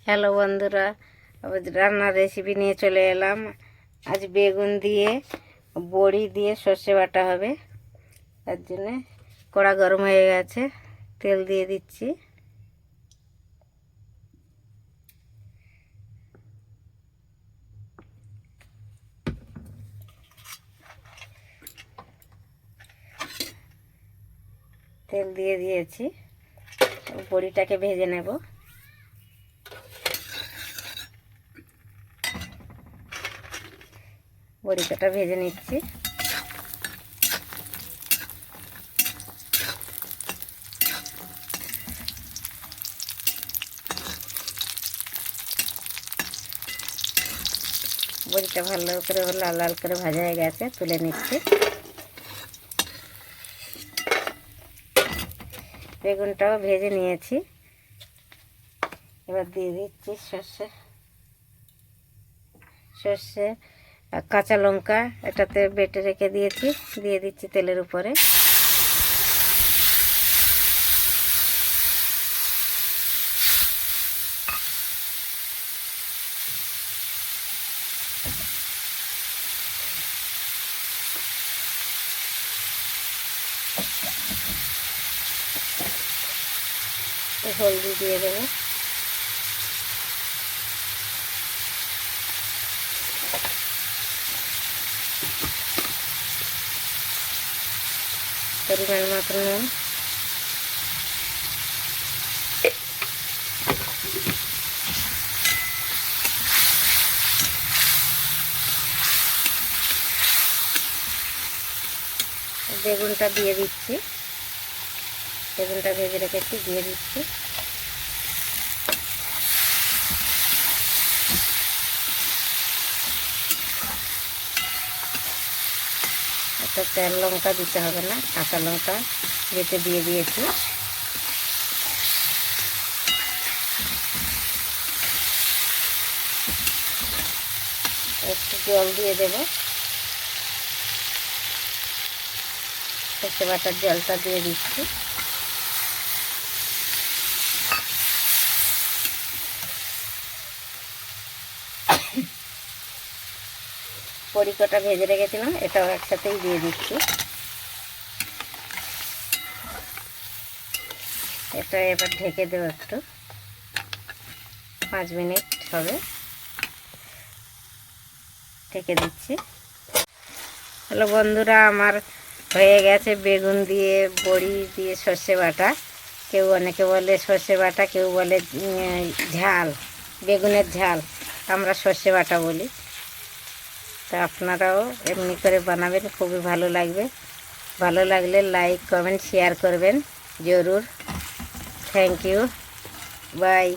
Hello বন্ধুরা, রান্নার recipe নিয়ে চলে এলাম। আজ বেগুন দিয়ে বড়ি দিয়ে সর্ষে বাটা হবে। তার জন্যে কড়া গরম হয়ে গেছে, তেল দিয়ে দিচ্ছি। তেল দিয়ে দিয়েছি, বড়িটাকে ভেজে নেব। বড়িটা ভেজে নিচ্ছি। বড়িটা ভালো করে লাল লাল করে ভাজা হয়ে গেছে, তুলে নিচ্ছি। বেগুনটাও ভেজে নিয়েছি, এবার দিয়ে দিচ্ছি সর্ষে কাঁচা লঙ্কা, এটাতে বেটে রেখে দিয়েছি, দিয়ে দিচ্ছি তেলের উপরে। হলদি দিয়ে দেবো, পরিমাণ মতো নুন, বেগুনটা দিয়ে দিচ্ছি। বেগুনটা ভেজে রেখেছি, দিয়ে দিচ্ছি। একটা তেল লঙ্কা দিতে হবে না, কাঁচা লঙ্কা বেটে দিয়ে দিয়েছি। একটু জল দিয়ে দেবো, সর্ষে বাটার জলটা দিয়ে দিচ্ছি। বড়ি কটা ভেজে রেখেছিলাম, এটাও একসাথেই দিয়ে দিচ্ছি। এটা এবার ঢেকে দেবো, একটু 5 মিনিট হবে, ঢেকে দিচ্ছি। হ্যালো বন্ধুরা, আমার হয়ে গেছে বেগুন দিয়ে বড়ি দিয়ে সর্ষে বাটা। অনেকে বলে সর্ষে বাটা, কেউ বলে ঝাল, বেগুনের ঝাল, আমরা সর্ষে বাটা বলি। তা আপনারাও এমনি করে বানাবেন, খুবই ভালো লাগবে। ভালো লাগলে লাইক কমেন্ট শেয়ার করবেন জরুর। Thank you, by.